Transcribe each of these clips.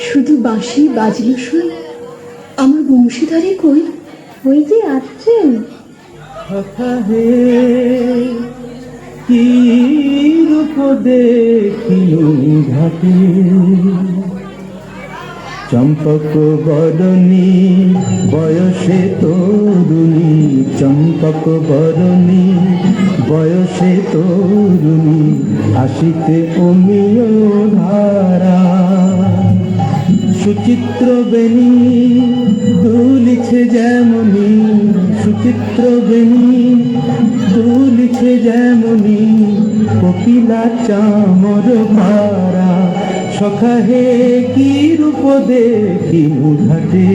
শুধু বাঁশি বাজল শুই, আমার বংশীধারে কই? ওই যে আসছেন। কি রূপ দেখিনু ঘাটে, চম্পক বরণী বয়সে তরুণী, চম্পক বরণী বয়সে তরুণী, আসিতে অমিয় ধারা। সুচিত্র বেণী দুলিছে যেমনি, সুচিত্র বেণী দুলিছে যেমনি, কপিলা চামর পারা। সখা হে কি রূপ দেখিনু ঘাটে,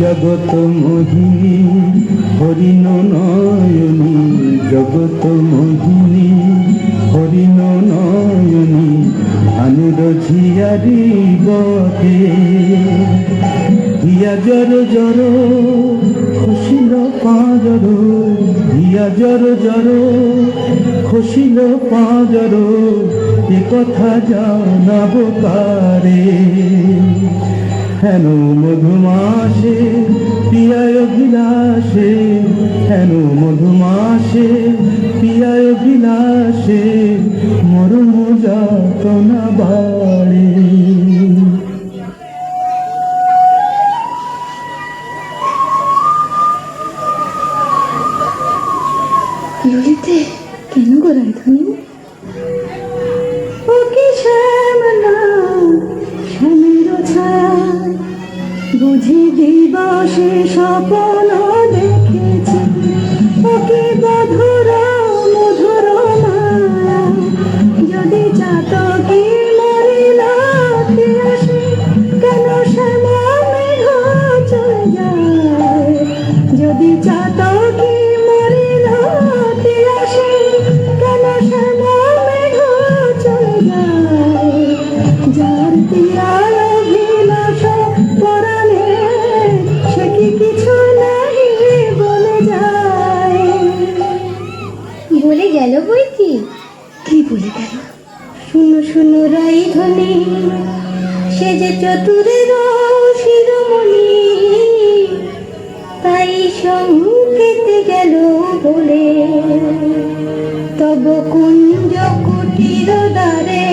জগত মোহিনী হরিণ নয়নী, জগত মোহিনী হরিণ নয়নী, আনুর ঝিয়ারি বটে। হিয়া জর জর খসিল পাঁজর, হিয়া জর জর খসিল পাঁজর, এ কথা জানাব কারে। হেন মধুমাসে পিয়ায় বিলাসে, হেন মধুমাসে পিয়ায় বিলাসে, মরম যাতনা বাড়ে। ললিতে কেন গোড়ায় ধ্বনি? ও কি শ্যামলা স্বামীর ছায়া, বুঝি দিবসে স্বপ্ন দেখেছি। ও কি মধুর মধুর মায়া, যদি চাতকি মরিলাতে আসে, কেন শ্যামা মেঘ চলে যায়। যদি চাতকি মরিলাতে আসে, কেন শ্যামা মেঘ চলে যায়। যার তিয়ার অভিলাষ পরাণে, সে কি কিছু নাহি বলে যায়। বলে গেল বই কি? কি বলে গেল? শুনো শুনো রাই ধ্বনি, সে যে চতুরের শিরোমণি, তাই সংকেতে গেল বলে। তব কুঞ্জ কুটির দ্বারে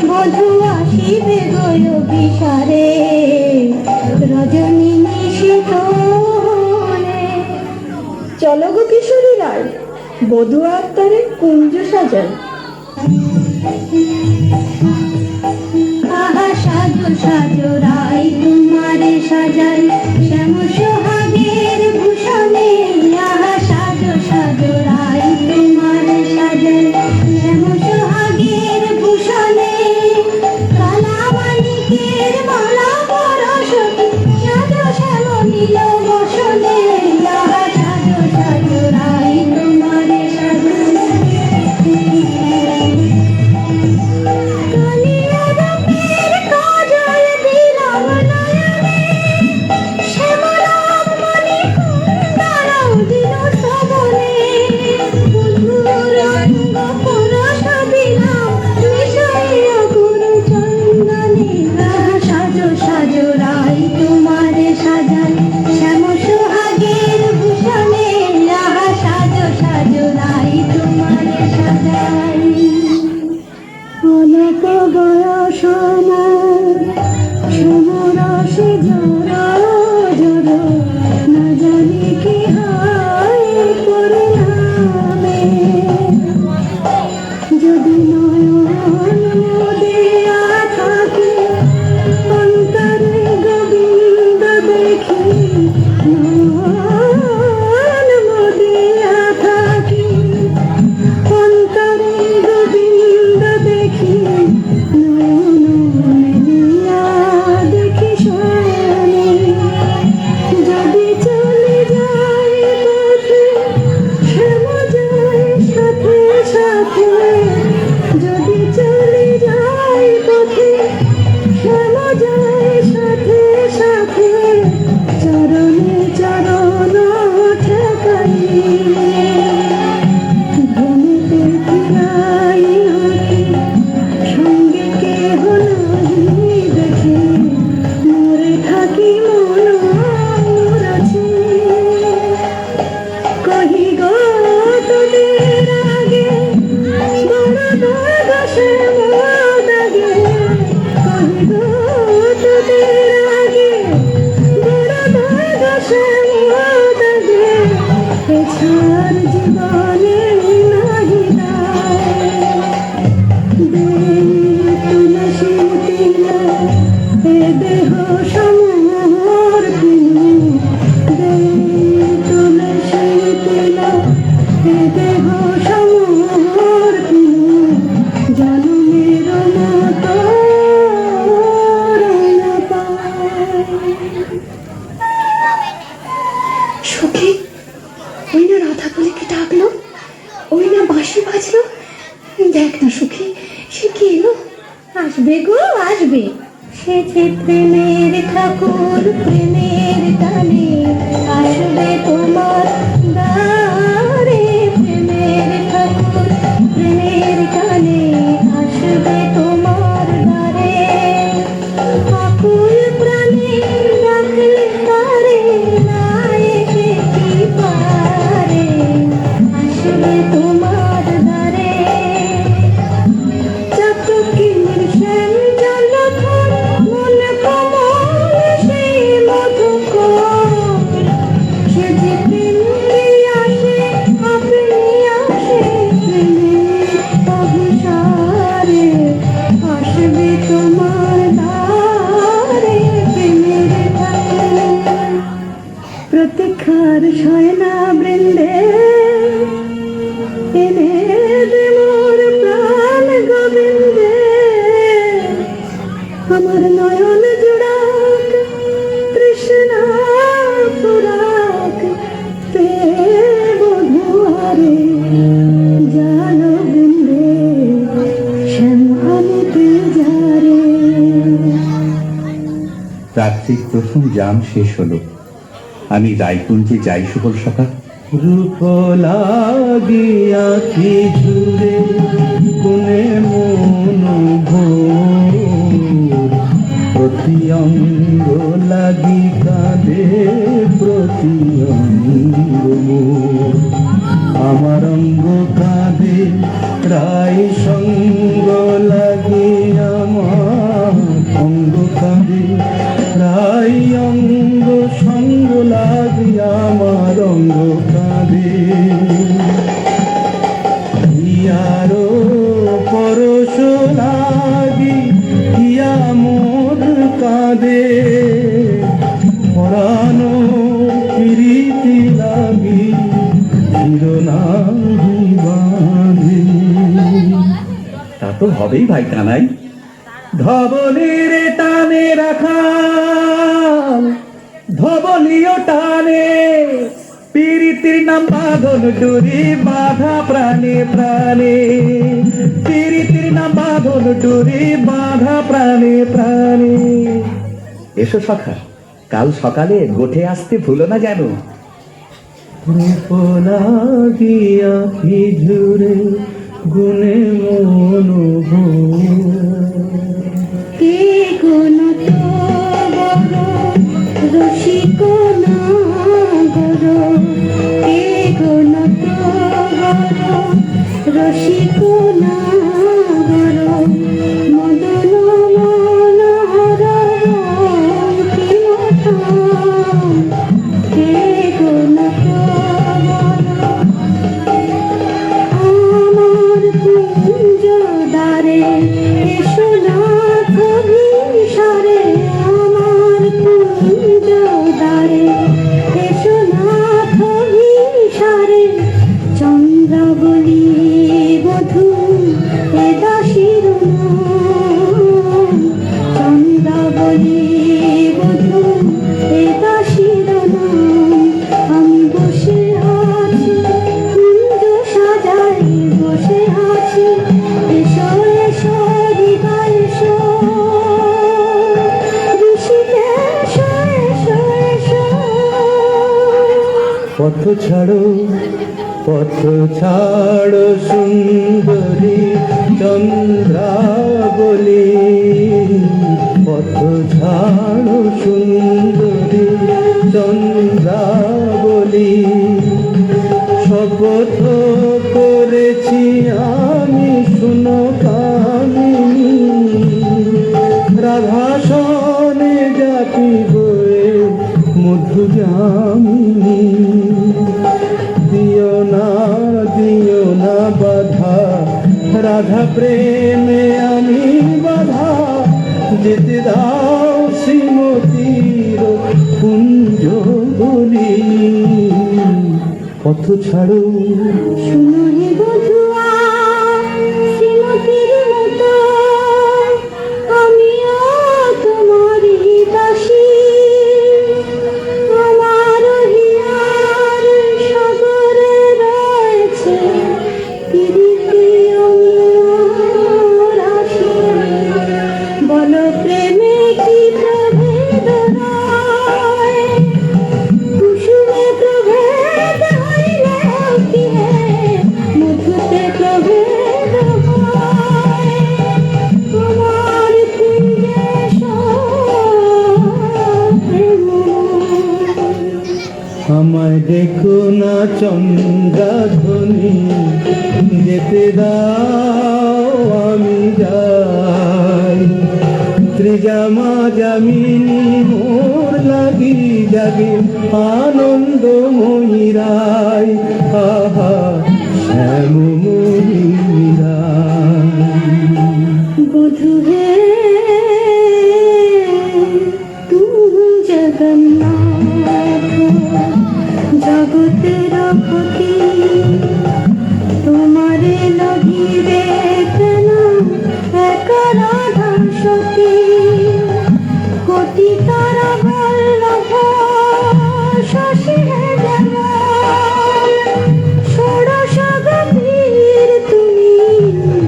বধূ আসিবে গয় বিসারে, রজনী নিশিত হলে। চলো গো কিশোরী রায়, বধূ আত্মারে কুঞ্জ সাজায়। আহা সাজো সাজো রাই তোমারে সাজাই, শ্যাম সোহাগের ভূষণে। আহা সাজো সাজো রাই তোমারে সাজাই, শ্যাম সোহাগের ভূষণে। কালা মানিকের মালা পরশতে, সাজো শ্যাম নীল বসনে। আহা সাজো সাজো রাই তোমারে সাজাই। আসবে গো আসবে, সেছে প্রেমের ঠাকুর প্রেমের টানে আসবে তোমার দ্বারে, প্রেমের ঠাকুর প্রেমের টানে আসবে তোমার দ্বারে, আকুল প্রাণে ডাকলে তারে না এসে কি পারে, আসবে তোমার দ্বারে। চাতকির শ্যাম জলধর মন কমল সেই মধুকর, সে যে প্রেমে আসে আপনি আসে প্রেমের অভিসারে, আসবে তোমার দ্বারে প্রেমের ঠাকুর। প্রতীক্ষার শয়না বৃন্দে এনে দে মোর প্রাণ গোবিন্দে, আমার নয়ন জুড়াক তৃষ্ণা পুরাক প্রেম ধুয়ারে, জানো বৃন্দে শ্যাম আনিতে যারে। রাত্রির প্রথম জাম শেষ হলো, আমি রায়কুঞ্জে যাই সকল সকাল। রূপ লাগিয়া কি জুড়ে কোনে মন ভোর, প্রতি অঙ্গ লাগি কাঁদে প্রতি অঙ্গ মোর, আমার অঙ্গ কাঁদে রায় সঙ্গ লাগি, আমার অঙ্গ কাঁদে রায় অঙ্গ সঙ্গ লাগি, আমার অঙ্গ কাঁদে। হিয়ারো পরশ লাগি হিয়া মোর কাঁদে, পরানো প্রীতি লাগি চিরনাহি বাঁধে। তা তো হবেই ভাই কানাই। ধবলের টানে রাখা ধবলীয় টানে, পীড়িতির নাম বাঁধন ডুরি বাঁধা প্রাণে প্রাণে, পীড়িতির নাম বাঁধন ডুরি বাঁধা প্রাণে প্রাণে। এসো সখা, কাল সকালে গোঠে আসতে ভুলো না যেন। রূপ লাগিয়া কি ঝুরে গুণে মন কে কোন তো বড় রসিক নাগর, কে কোন তো বড় রসিক নাগর, মদন মনোহর রঙ্কিমঠাম, কে কোন তো বড় আমার কুঞ্জ দ্বারে এসো নাথ ভিসারে, আমার কুঞ্জ দ্বারে এসো নাথ ভিসারে, চন্দ্রাবলী বধূ এ দাসীর নাম, চন্দ্রাবলী বধূ এ দাসীর নাম, আমি বসে আছি কুঞ্জ সাজাই বসে আছি, এসো এসো হৃদয় এসো, ঋষিকেশ এসো এসো। পথ ছাড়ো সুন্দরী চন্দ্রাবলী, পথ ছাড়ো সুন্দরী চন্দ্রাবলী, শপথ করেছি আমি শুনো কামিনী, রাধাসনে জাতি বয়ে মধু জামিনী, দিও না বাধা রাধা প্রেমে আমি বাধা, যেতে দাও শ্রীমতীর কুঞ্জ বলি। পথ ছাড়ো শুনো হে বধুয়া শ্রীমতীর মতো, আমিও তোমারই দাসী, আমার হিয়ার সাগরে রয়েছে প্রীতি রাশি, আমায় দেখো না চন্দ্রাধ্বনি, যেতে দাও আমি যাই। ত্রিজামা জামিনী মোর লাগি জাগে আনন্দময়ী রায়, আহা শ্যামময়ী রায়। বধূ হে তুমি জগন্নাথ জগতের পতি, তোমারে লগিরে কেন এক রাধা সতী। কোটি তারা বল্লভ শশী হে জগৎ, ষোড়শ গতির তুমি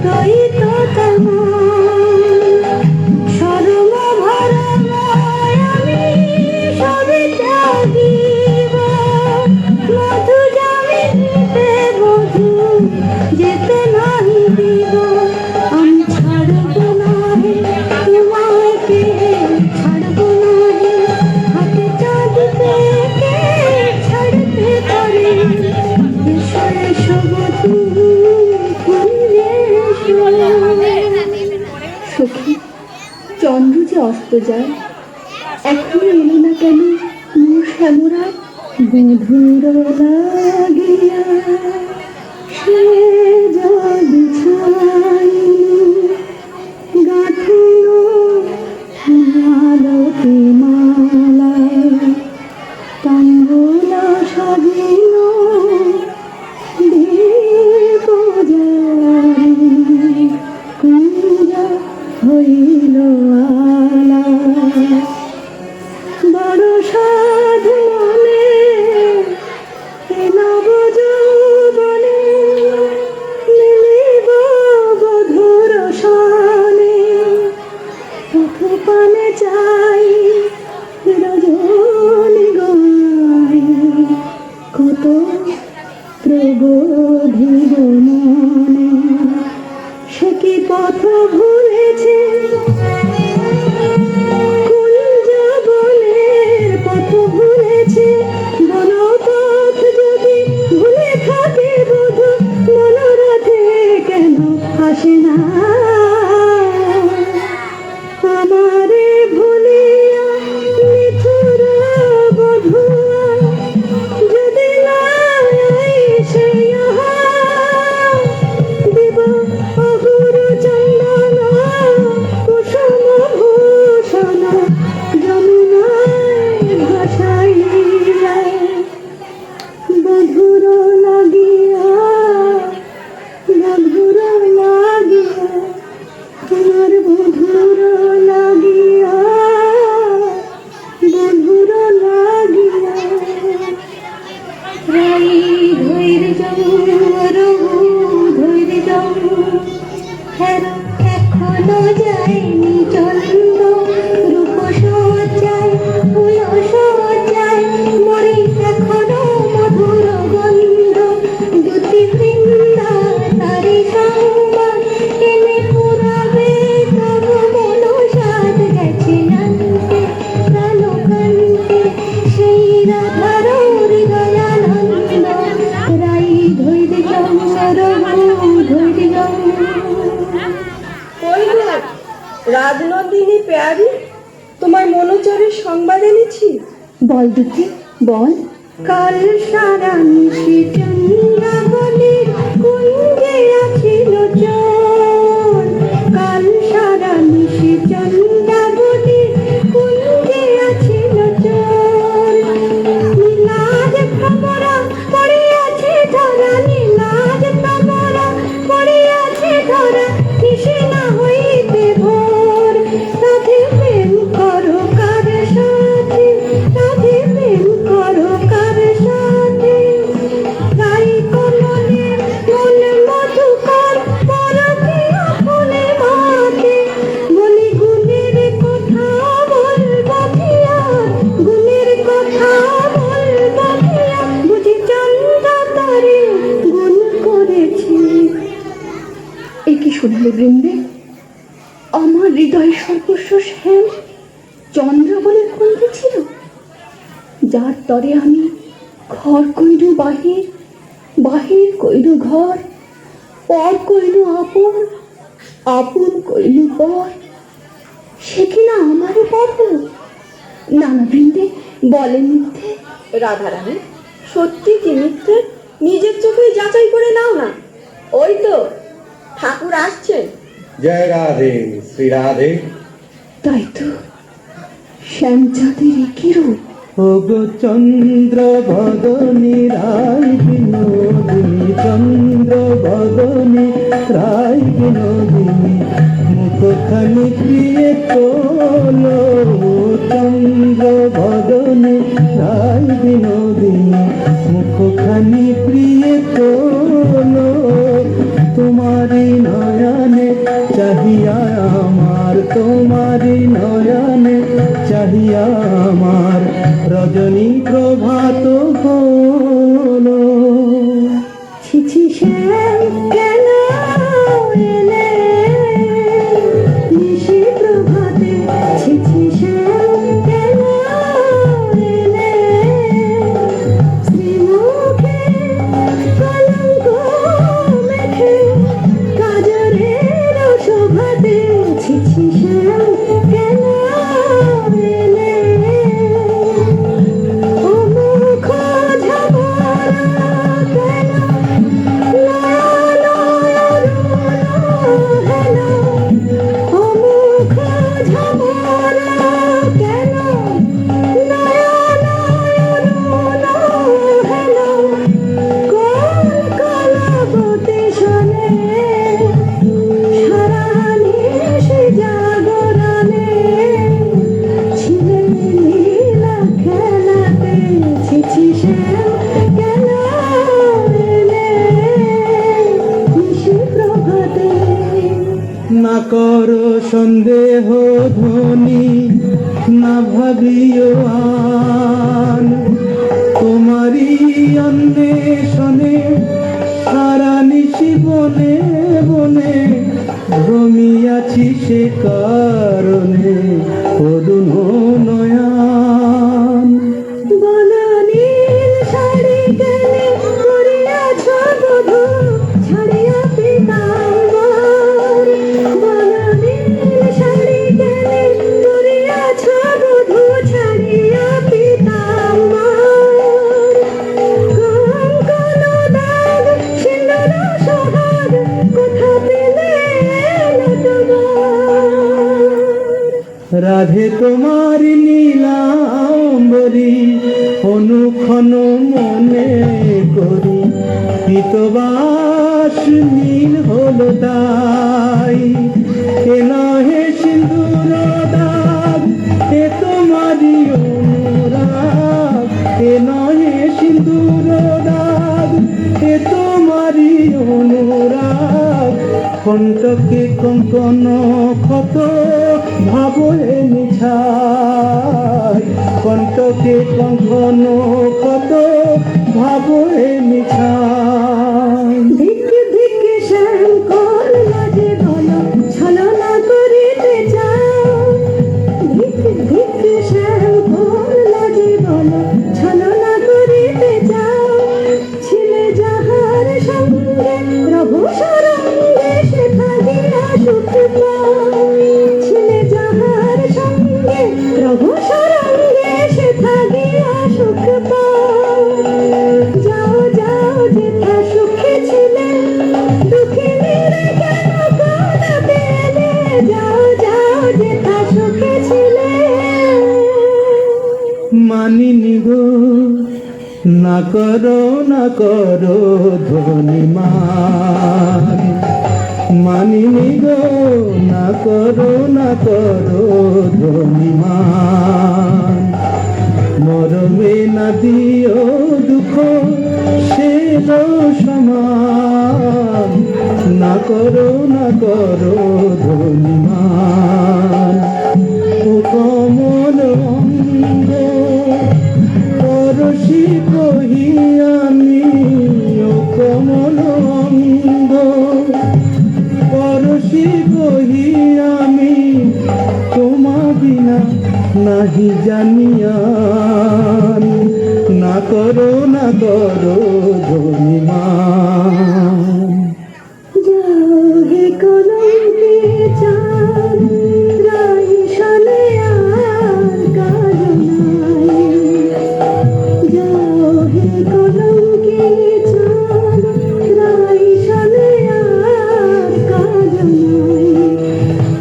দ্বৈত তমাল। সরম ভরময় আমি সবে ত্যাগিব, মধু জামিনীতে বধূ যেতে নাহি দিব। আমি ছাড়ব নাহি তোমায় কে ছাড়ব নাহি, হাতে চাঁদ পেকে ছাড়তে পারে। এসো এসো বধূ ফিরে এসো। সখী, চন্দ্র যে অস্ত যায়, এখনো এলো না কেন মোর শ্যামরা? বধুর লাগিয়া সে যা বিছাইনি, গাঁথিল মালতী মালা, তাম্বুলা সাজিল দীপ জ্বালিনি, কুঞ্জ হইল আলা। বড় সাধু মনে এ নব যৌবনে, মিলিব বধুর সনে। পথ পানে চাই রজনী গাই, কত প্রবোধিব মনে। সে কি পথ ভুলেছে কুঞ্জ বনের পথ ভুলেছে, বনপথ যদি ভুলে থাকে বধূ মনোরথে কেন আসে না? আমারে ভুলিয়া নিঠুর বধূয়া যদি না আইসে ইহা, দিব অহুর চন্দন কুসুম ভূষণ যমুনায় ভাসাইয়া। বধুর লাগিয়া বধুর লাগিয়া, তোমার বধুর লাগিয়া বধুর লাগিয়া। রাই ধৈর্য রঘু ধৈর্য, হের এখনো যায়নি চন্দ্র। রূপ সজ্জায় ফুল সজ্জায় মরি এখনো মধুর গন্ধ। দুটি বৃন্দা তারি সংবাদ এনে পুরাবে, তব মন সাত গেছে নান্তে প্রাণকান্তে। সেই রাধার হৃদয়ানন্দ, রাই ধৈর্য রঘু ধৈর্য। কই গো রাজনন্দিনী পেয়ারি, তোমার মনোচরের সংবাদ এনেছি। বল দুটি বল। কাল সারা নিশি চন্দ্রাবলীর কুঞ্জে আছিল চোর, কাল সারা নিশি চন্দ্রাবলীর কুঞ্জে আছিল চোর। নীলাজ ভ্রমরা পড়িয়াছে ধরা, নীলাজ ভ্রমরা পড়িয়াছে ধরা, নিশি না হইতে ভোর। রাধে প্রেম করো কার সাথে, রাধে প্রেম করো কার সাথে। রাই কমলের মন মধুকর, পরকিয়া ফুলে মাতে। বলি গুণের কথা বলবো কি আর, গুণের কথা বলবো কি আর। বুঝি চন্দ্র তারে গুণ করেছে। এ কি শুনলে বৃন্দে? আমার হৃদয় সর্বস্ব শ্যাম চন্দ্র বলে কুঞ্জে ছিল, যার তরে আমি ঘর কইল বাহির, বাহির কইল ঘর, পর কইল আপন, আপন কইল পর। সে কিনা আমারও পর্ব, নানা বৃন্দে বলে মিথ্যে। রাধারানী, সত্যি কি মিথ্যে নিজের চোখে যাচাই করে নাও না। ওই তো ঠাকুর আসছেন। জয় রাধে, শ্রী রাধে। তাই তো, শ্যামচাঁদের একই রূপ। ওগো চন্দ্র বদনী রায় বিনোদিনী, চন্দ্র বদনী রায় বিনোদিনী, মুখখানি প্রিয়ে তোলো। চন্দ্র বদনী রায় বিনোদিনী, মুখখানি প্রিয়ে তোলো। তোমারি নয়নে চাহিয়া আমার, তোমারি নয়নে চাহিয়া আমার, রজনী প্রভাত হলো। ছিছি শ্যাম কেন এলে নিশি প্রভাতে, ছিছি শ্যাম কেন এলে শ্রীমুখে কলঙ্ক মেখে কাজরের শোভাতে, ছিছি শ্যাম কেন এলে ও মুখ ঝামরা কেন না করো সন্দেহ ধ্বনি, না ভাবিও আন, তোমারই অন্বেষণে সারা নিশি বনে বনে ভ্রমিয়াছি, সে কারণে করুণ নয়ন। বননীল শাড়ি কেনে করিয়াছ বধূ, ছাড়িয়া পীতাম্বর। বননীল শাড়ি কেনে করিয়াছ বধূ, ছাড়িয়া পীতাম্বর। কঙ্কণ দাগ সিন্দুর সোহাগ কোথা পেলে নটবর। রাধে তোমার নীলাম্বরী অনুক্ষণ মনে করি, পিতবাস নীল হলো তাই। এ নহে সিন্দুর দাগ, এ তোমারই অনুরাগ। এ নহে সিন্দুর দাগ, এ তোমারই অনুরাগ। কণ্ঠকে কঙ্কন ক্ষত ভাব হে মিছাই, কণ্ঠকে কঙ্কন ক্ষত ভাব হে মিছাই। ধিক ধিক শ্যাম কোন লাজে বলো, ছলনা করিতে চাও। ধিক ধিক শ্যাম কোন লাজে বলো, ছলনা করিতে চাও। ছিলে যাহার সঙ্গে প্রভু সরঙ্গে, সে থাকিয়া সুখ পাও। ছিলে যাহার সঙ্গে প্রভু সরঙ্গে, সে থাকিয়া সুখ পাও। যাও যাও যেথা সুখে ছিলে, দুঃখিনীরে কেন কোনা পেলে। যাও যাও যেথা সুখে ছিলে। মানিনি গো, না করো না করো ধ্বনি মান। মানিনি গো, না করো না করো ধ্বনি মান। মরমে না দিও দুঃখ সে সমান, না করো না করো ধ্বনি মান। ও কমল অঙ্গ পরশি কহি আমি, ও কমল অঙ্গ পরশি কহি আমি, তোমা বিনা নাহি জানিয়ান, না না করো না করো ধনিমা যাও হে কলঙ্কে চাঁদ, রাই সালে আর কালো নাই। যাও হে কলঙ্কে চাঁদ, রাই সালে আর কালো নাই।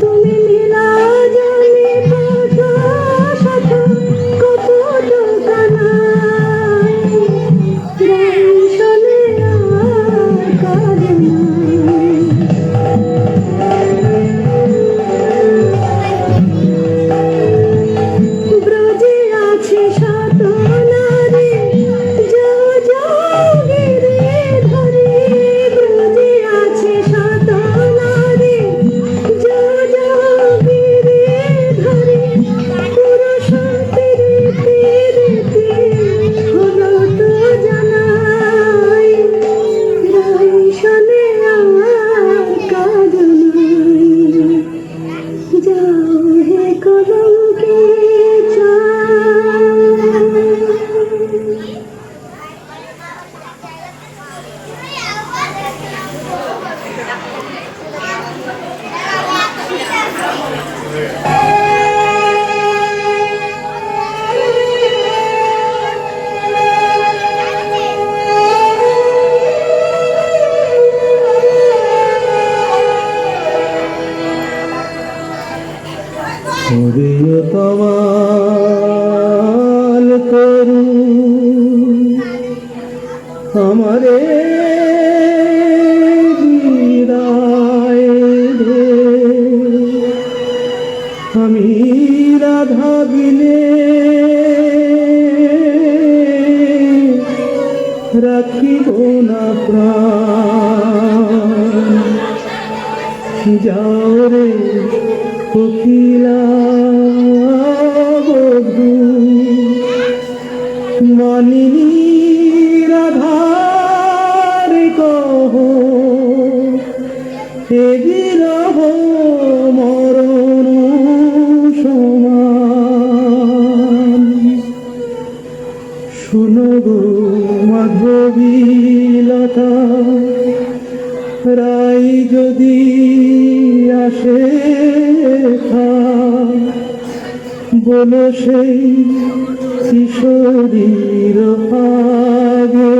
তুমি নীলাজলে পাতা সাথা কপট কানাই, রাই সালে আর কালো নাই। ব্রজে আছে শত নারী, যাও যাও গিরে ধরে। ব্রজে আছে শত নারী, যাও যাও গিরে ধরে। পুরুষ পেরেতে হলো তো জানাই, রাই সালে আর কালো নাই। যাও হে কলঙ্কে হরিয় তমাল করু আমারে বিদায় দে। আমি রাধা বিনে রাখিব না প্রাণ। যাও রে কোকিলা বধূ, মানিনী রাধার কহ এ বিরহ মরণ সমান। শুনো গো মাধবীলতা, রাই যদি আসে বলো সেই কিশোরীর আগে,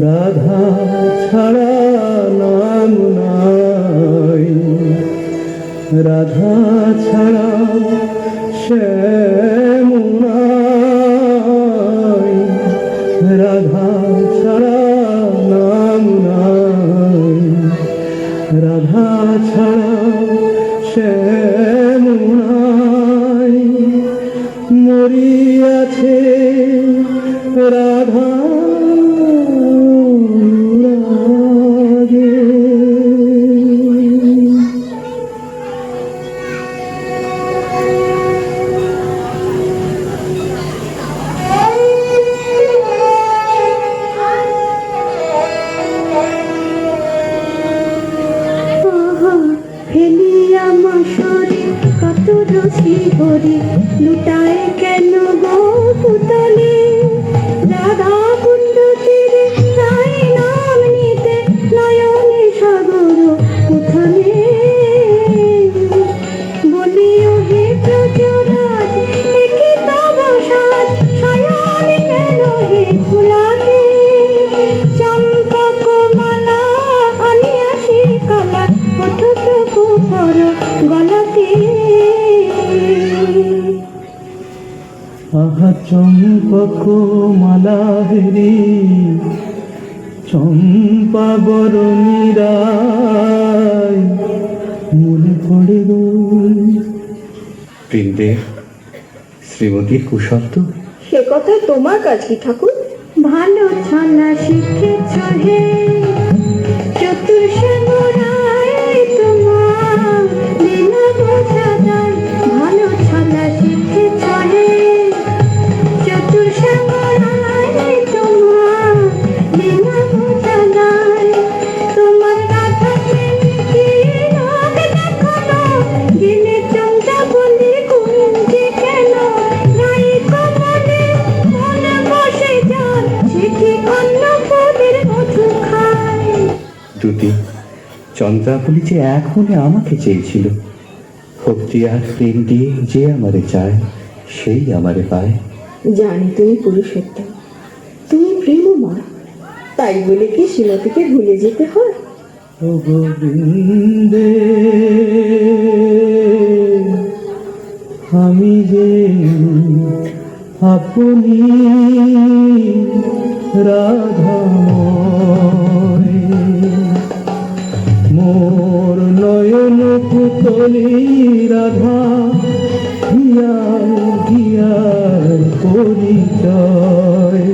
রাধা ছাড়া নাম নাই, রাধা ছাড়া শ্যাম নাই, রাধা ছাড়া নাম নাই, রাধা ছাড়া শ্যাম নাই। মরিয়াছে রাধা রাগে। ফেলিয়া মশরে কত রসি ভরে, লুটায় কেন গো পুতলে। রাধা কুণ্ড তীরে তাই নাম নিতে, নয়নে সাগর উথলে। বলিও হে প্রচরাজ, একি তব সাজ, শয়নে কেন হে ফুলাতে। চম্পক মালা আনিয়াছি কালা, কতটুকু পর গলাতে। আহা চম্পক মালা হেরি, চম্পা বরণীরায় মনে পড়ে গো। প্রিন্দের শ্রীমতীর কুশল তো? সে কথা তোমার কাজ কি ঠাকুর? ভালো ছলা শিখেছ হে চতুর শ্যামরায়, তোমার লীলা বোঝা যায়। ভালো ছলা শিখেছ হে চতুর শ্যামরায়, তোমার লীলা বোঝা যায়। তোমার রাধা প্রেমকে লোক দেখো না, গেলে চন্দ্রা বলে কুঞ্জে কেন। রাই কমলে চন্দ্রাবলী যে এক মনে আমাকে চেয়েছিল, ভক্তি আর প্রেম দিয়ে যে আমারে চায় সেই আমারে পায়। জানি তুমি পুরুষোত্তম, তুমি প্রেমময়, তাই বলে কি শ্রীমতীকে ভুলে যেতে হয়? ও গোবিন্দে আমি যে আপনি রাধাময়, মোর নয়ন পুতলি রাধা হিয়ার হিয়ার পরিচয়,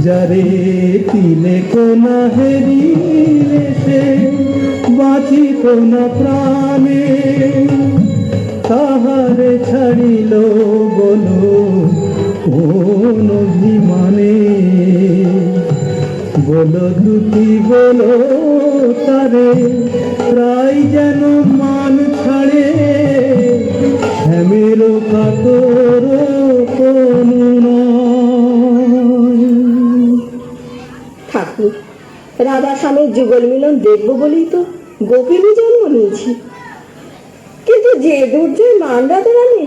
যারে তিলে কোনা হেরিলে সে বাঁচিত না প্রাণে, তাহারে ছাড়িল বলো কোন অভিমানে, বলো দুটি বলো তারে প্রায় যেন মান ছাড়ে, শ্যামের কাতর করুণা। ঠাকুর, রাধা স্বামীর যুগল মিলন দেখবো বলেই তো গোপিনী জন্ম নিয়েছি, কিন্তু যে দুর্জয় মান রাধা রানী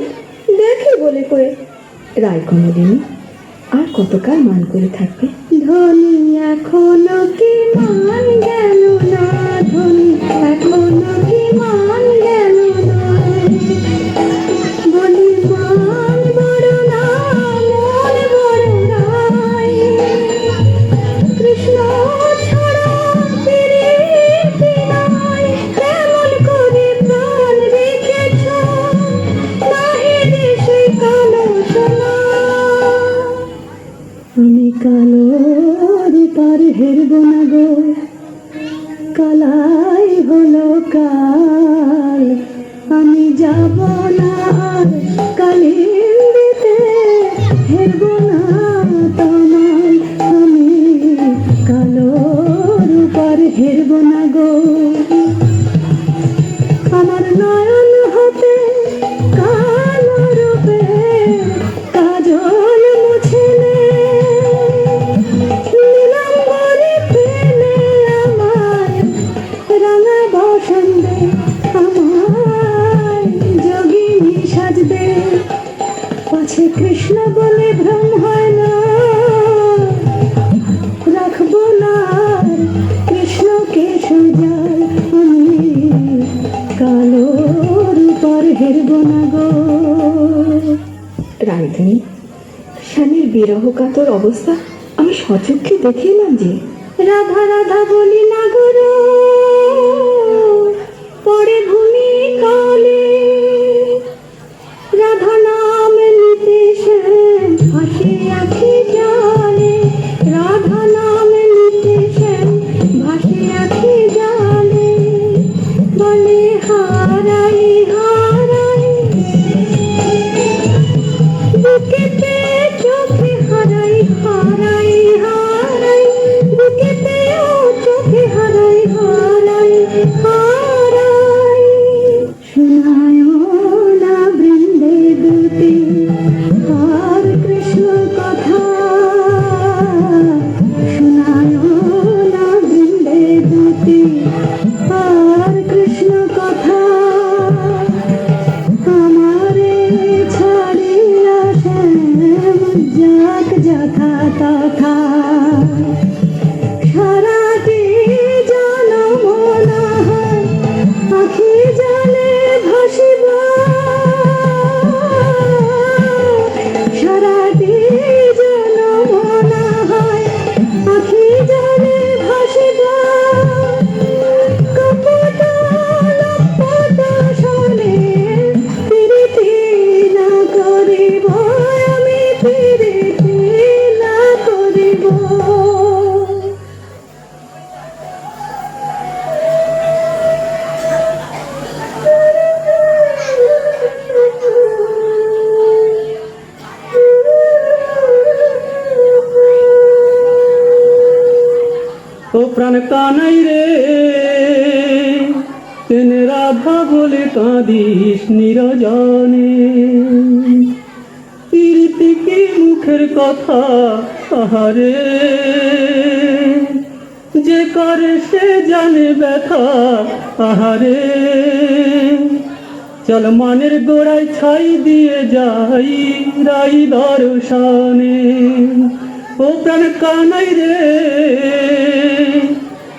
দেখে বলে করে রায়কমলিনী আর কতকাল মান করে থাকবে? ধনী এখনো কি মান গেল না, ধনী এখনো কি মান গেল না, বলি মান বড় না মন বড় নাই, কৃষ্ণ ছাড়া প্রীতি নাই, কেমন করে প্রাণ রেখেছ নাহি দেশে কালো সোনা। আমি কালো রূপার হেরব না গো, কালাই হলো কাল, আমি যাব না আর কালিন্দিতে হেরব না তোমায়, আমি কালো রূপার হেরব না গো। আমার নয়ন হতে কালো রূপে কাজল মুছলে, নীলাম্বরে পেলে আমায় রাঙা বসন্দে, আমায় যোগিনী সাজবে, পাছে কৃষ্ণ বলে ভ্রম হয় না, রাখবো না আর কৃষ্ণকে সুজাল, আমি কালো রূপার হেরব না গো। রায়ধনী, স্বামীর বিরহ কাতর অবস্থা আমি সচক্ষে দেখে এলাম যে। রাধা রাধা বলি না গুরু পরে ভূমি কালে, রাধা নাম নিতে শ্যাম ভাসে আখি জালে, রাধা নাম নিতে শ্যাম ভাসে আখি জালে, বলে হারাই হারাই বুকেতে চোখে হারাই হারাই হারাই, বুকেতে চোখে হারাই হারাই হারাই, শোনায় না বৃন্দে দুটি আর কৃষ্ণ কথা, শোনায় না বৃন্দে দুটি আর কৃষ্ণ কথা, আমারে ছাড়িয়া শ্যাম যাক যথা তথা, সারাটি জনম না হয় আখি জলে ভাসিব, সারাটি জনম না হয় আখি জলে ভাসিব, কপট লপট শোনে প্রীতি না করিব, আমি প্রীতি না করিব। ও প্রাণ কানাই রে, তেনে রাধা বলে কাঁদিস নিরজনে, প্রীতি কি মুখের কথা আহারে, যে করে সে জানে ব্যথা আহারে। চল মানের গোড়ায় ছাই দিয়ে যাই রাই দর্শনে। ও প্রাণ কানাই রে,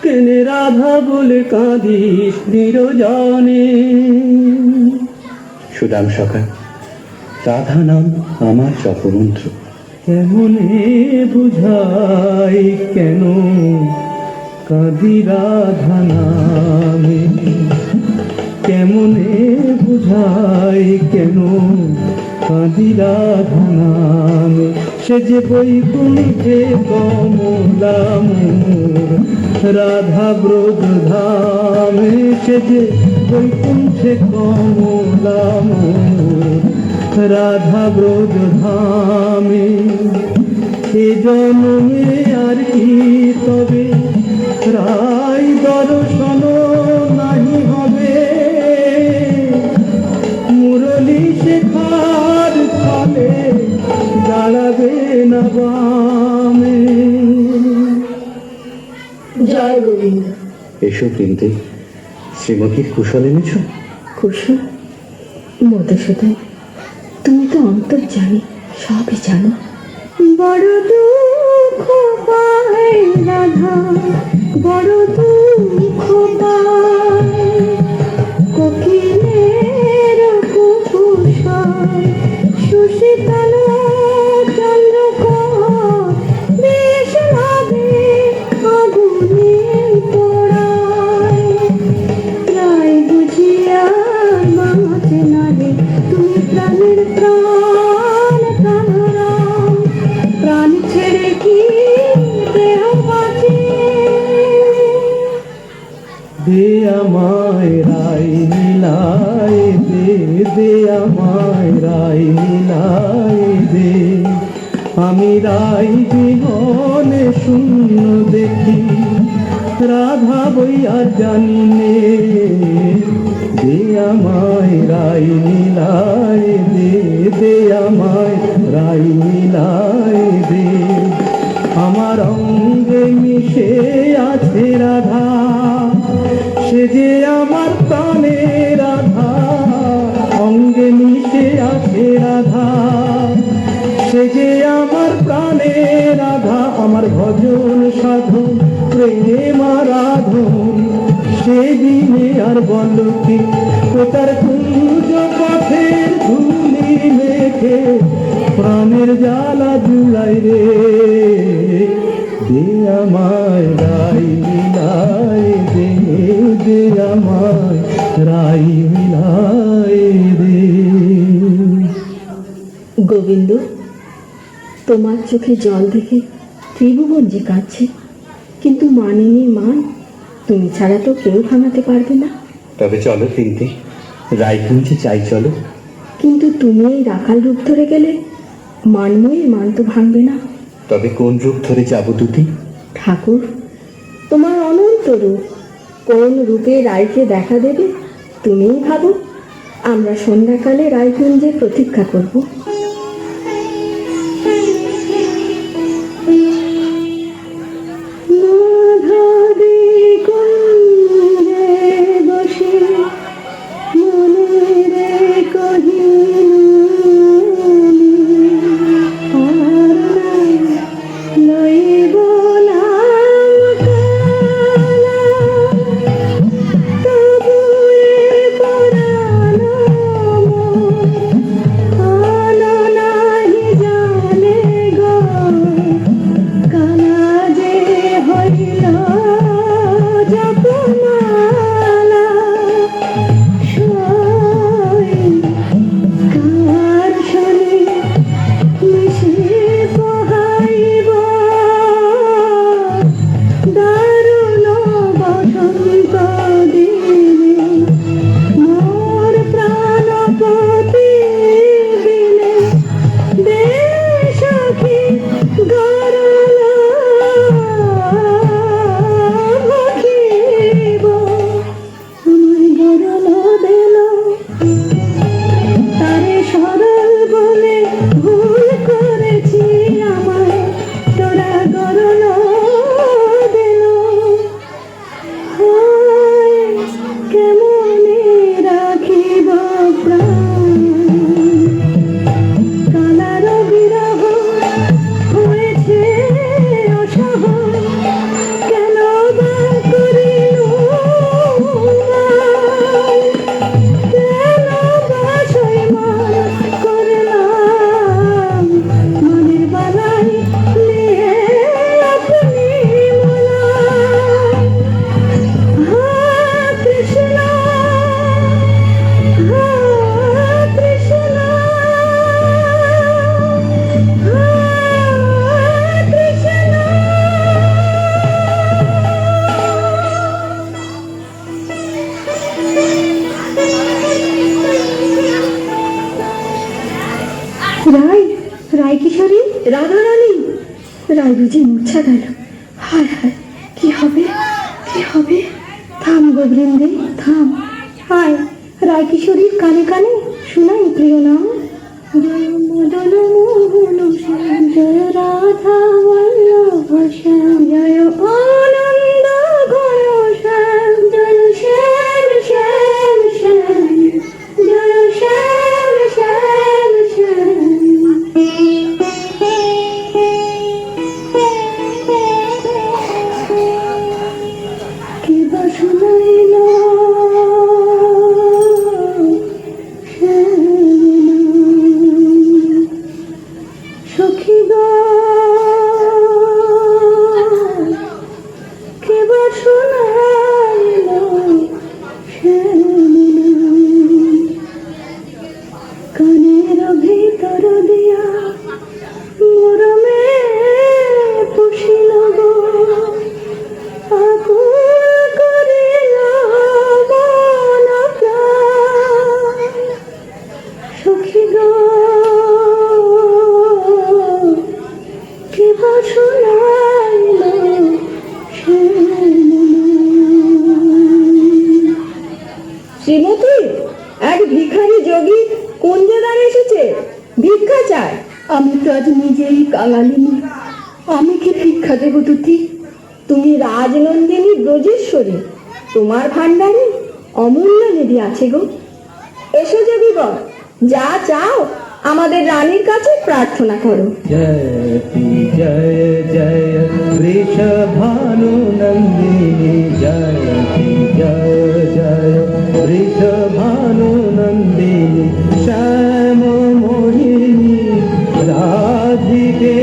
কেনে রাধা বলে কাঁদিস নিরজনে। সুদাম সখা, রাধা নাম আমার জপমন্ত্র। কেমনে বুঝাই কেন কাঁদি রাধা নামে। কেমনে বুঝাই কেন কাঁদি রাধা নামে। সে যে বৈকুণ্ঠে কমলা মোর রাধা ব্রজ ধামে। সে যে বৈকুণ্ঠে কমলা মোর রাধা ব্রজ ধামে। এ জন্মে আর কি তবে রাই দর্শন নাহি হবে। মুরলী শেখার ফলে দাঁড়াবে না বামে। জয় গোবিন্দ। এসো বৃন্দে, শ্রীমতীর কুশল এনেছ? কুশল? মধুসূদন, তুমি তো অন্তর্যামী, সবই জানো। বড় দুঃখ পায় রাধা, বড় দুঃখ পায়। কোকিলের কুকুশায় সুশীতল চন্দ্রকর বেশ লাগে আগুনের পোড়ায়। প্রায় বুঝিয়া মাঝ নারে তুমি প্রাণের প্রাণ প্রাণরাম। প্রাণ ছেড়ে কি দেহ বাঁচে? দে আমায় রাই মিলাই দে, দে আমায় রাই মিলাই দে। আমি রাই বিহনে শূন্য দেখি, রাধা বই আর জানি নে। দে আমায় রাই মিলাই দে, দে আমায় রাই মিলাই দে। আমার অঙ্গে মিশে আছে রাধা, সে যে আমার প্রাণে রাধা। অঙ্গে মিশে আছে রাধা, সে যে আমার প্রাণে রাধা। আমার ভজন সাধন প্রেম আরাধন সেদিনে আর বল কি। ও তার কুঞ্জ পথের ধুলি মেখে প্রাণের জ্বালা জুড়াই রে। দে আমায় রাই মিলাই দে, দে আমায় রাই মিলাই দে। গোবিন্দ, তোমার চোখে জল দেখে ত্রিভুবন যে কাঁদছে, কিন্তু মানিনীর মান তুমি ছাড়া তো কেউ ভাঙাতে পারবে না। তবে চলো বৃন্দে, রায়কুঞ্জে চাই চলো। কিন্তু তুমি এই রাখাল রূপ ধরে গেলে মানময়ীর মান তো ভাঙবে না। তবে কোন রূপ ধরে যাব দুটি? ঠাকুর, তোমার অনন্ত রূপ, কোন রূপে রায়কে দেখা দেবে তুমিই ভাবো। আমরা সন্ধ্যাকালে রায়কুঞ্জে প্রতীক্ষা করব। আনা রাধারানী, রায় বুঝি মূর্ছা গেল। হায় হায়, কি হবে, কি হবে? থাম গো বৃন্দে, থাম। হায়, রায় কিশোরীর কানে কানে শোনাই প্রিয় নাম। জয় মদন মোহন শ্যাম, জয় রাধা বল্লভ শ্যাম, জয় আনন্দ ঘন শ্যাম, জয় শ্যাম শ্যাম শ্যাম, জয় শ্যাম শ্যাম শ্যাম। কে বা শুনাইল সখী গো, কে বা শুনাইল কানের ভিতর দিয়া মরমে পুষিল গো, আকুল করিল মন প্রাণ। সখী গো, কে বা শুনাইল শ্রীমতী, এক ভিখারি যোগী কুঞ্জদার এসেছে, ভিক্ষা চায়। আমি তো আজ নিজেই কাঙালিনী, আমি কি ভিক্ষা দেব তুতি? তুমি রাজনন্দিনী ব্রজেশ্বরী, তোমার ভাণ্ডারে অমূল্য নিধি আছে গো। এসো যোগীবর, যা চাও আমাদের রানীর কাছে প্রার্থনা করো। जयति जय जय वृषभानु नंदिनी, जयति जय जय वृषभानु नंदिनी, श्याम मोहिनी राधिके,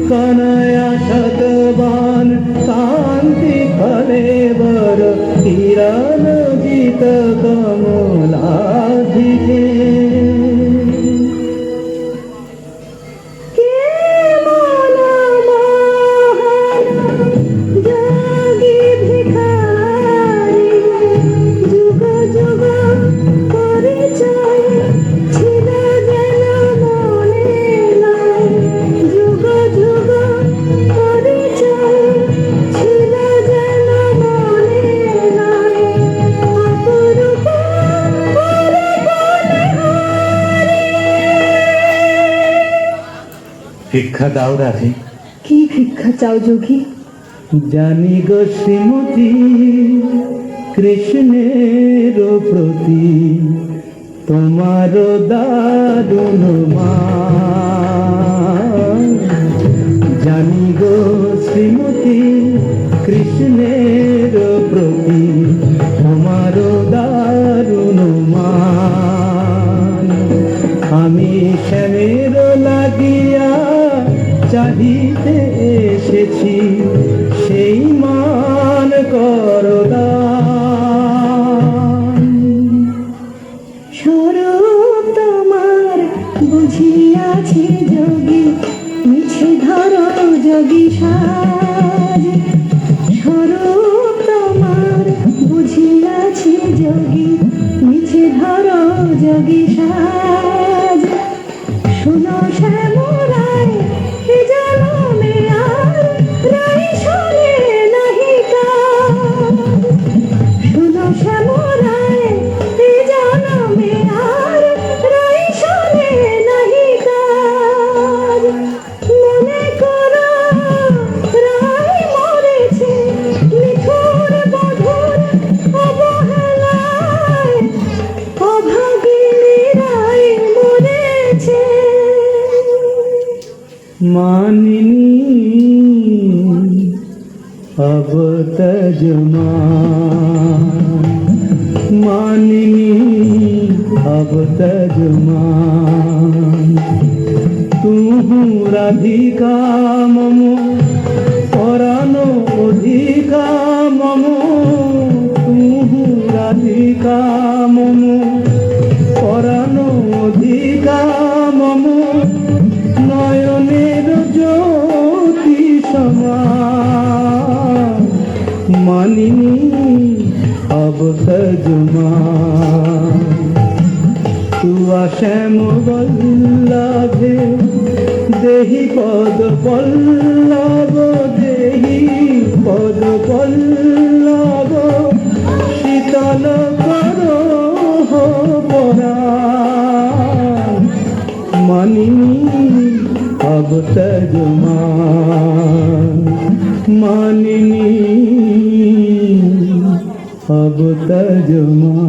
कनया शतवान कांति कलेवर, किरण जित कमलाधिके। যোগী ভিখারি যুগ যুগ পরিচয় ছিল যেন মনে নাই, যুগ যুগ পরিচয় ছিল যেন মনে নাই, অপরূপ ভিক্ষা দাও রাধে। কি ভিক্ষা চাও যোগী? জানি গো শ্রীমতী, কৃষ্ণের প্রতি তোমার দারুণ মান। জানি গো শ্রীমতী, কৃষ্ণের প্রতি তোমার দারুণ মান। আমি শ্যামের লাগিয়া চাহিতে এসেছি, সেই মান করদান। স্বরূপ তোমার বুঝিয়াছি যোগী, মিছে ধরো যোগী সাজ। স্বরূপ তোমার বুঝিয়াছি যোগী, মিছে ধরো যোগী সাজ। শুনো শ্যামরায়, এ জনমে আর রাই শোনে নাহি কাজ। শুনো শ্যামরায়, এ জনমে আর রাই শোনে নাহি কাজ। মনে করো রাই মরেছে নিঠুর বধূর অবহেলায়, অভাগিনী রাই মরেছে। मानिनी अब तजमान, मानिनी अब तजमान। तू राधिका मम परानो अधिका मम, तू राधिका मम परानो अधिका मम, নয়নের জ্যোতি সমান। মানিনী अब तजमान, तू পটুয়া শ্যাম বল্লভে দেহি পদ পল্লব, দেহি পদ পল্লব, শীতল করো পরাণ, মানিনী অবতজমান, মানিনী অবতজমান।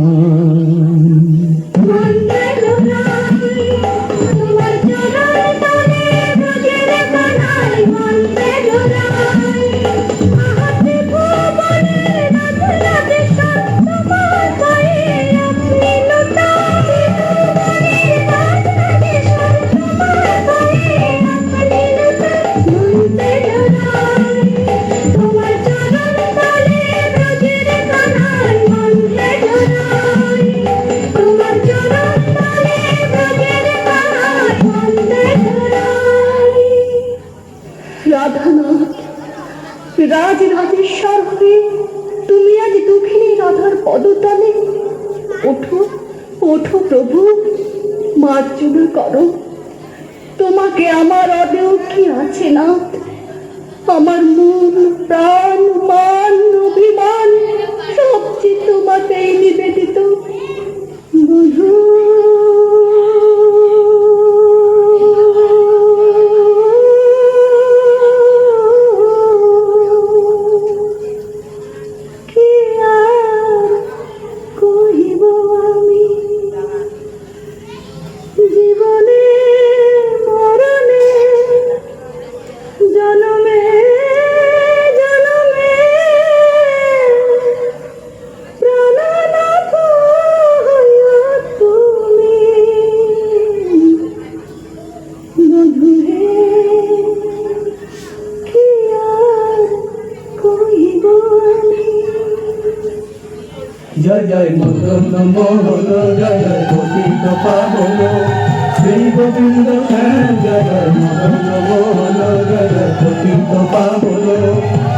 রাধানাথ, রাজরাজেশ্বর হয়ে তুমি আজ দুঃখিনী রাধার পদতলে। ওঠো ওঠো প্রভু, মার্জনা করো। তোমাকে আমার অদেও কি আছে নাথ? আমার মন প্রাণ মান অভিমান সবচেয়ে তোমাতেই নিবেদিত। বধূ কি আর কহিব আমি, জীবনে মরণে জনমে জনমে প্রাণনাথ হইয়া তুমি। বধূ হে, কি আর কহিব আমি। জয় জয় মদন মোহন, জয় জয় পতিত পাবন, শ্রী গোবিন্দ শ্যাম, জয় জয় মদন মোহন, জয় জয় পতিত পাবন,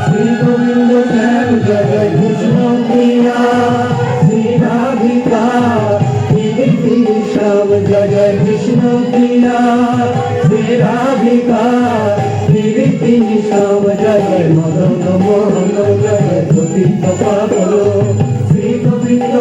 শ্রী গোবিন্দ শ্যাম, জয় জয় কৃষ্ণ প্রিয়া, শ্রী রাধিকা কীর্তি শ্যাম, জয় জয় কৃষ্ণ প্রিয়া, শ্রী রাধিকা কীর্তি শ্যাম, জয় জয় মদন মোহন, জয় জয় পতিত পাবন, শ্রী গোবিন্দ